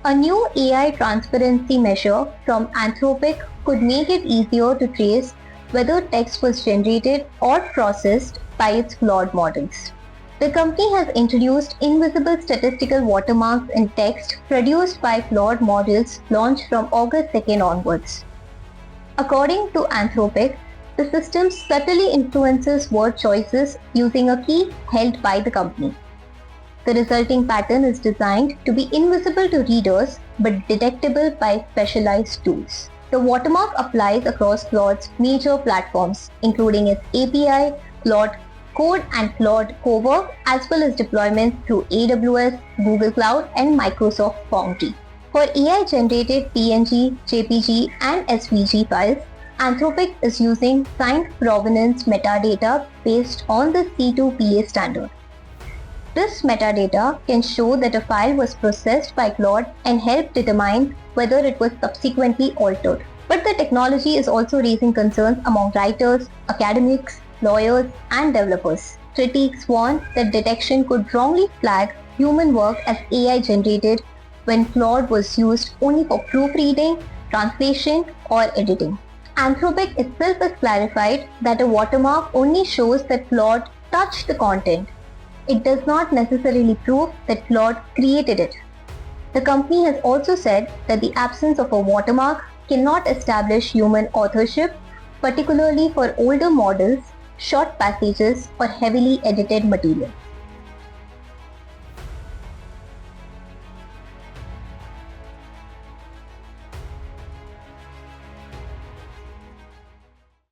A new AI transparency measure from Anthropic could make it easier to trace whether text was generated or processed by its flawed models. The company has introduced invisible statistical watermarks in text produced by flawed models launched from August 2nd onwards. According to Anthropic, the system subtly influences word choices using a key held by the company. The resulting pattern is designed to be invisible to readers but detectable by specialized tools. The watermark applies across Claude's major platforms, including its API, Claude Code and Claude Cowork, as well as deployments through AWS, Google Cloud, and Microsoft Foundry. For AI-generated PNG, JPG, and SVG files, Anthropic is using signed provenance metadata based on the C2PA standard. This metadata can show that a file was processed by Claude and help determine whether it was subsequently altered. But the technology is also raising concerns among writers, academics, lawyers, and developers. Critics warn that detection could wrongly flag human work as AI generated when Claude was used only for proofreading, translation, or editing. Anthropic itself has clarified that a watermark only shows that Claude touched the content. It does not necessarily prove that Claude created it. The company has also said that the absence of a watermark cannot establish human authorship, particularly for older models, short passages, or heavily edited material.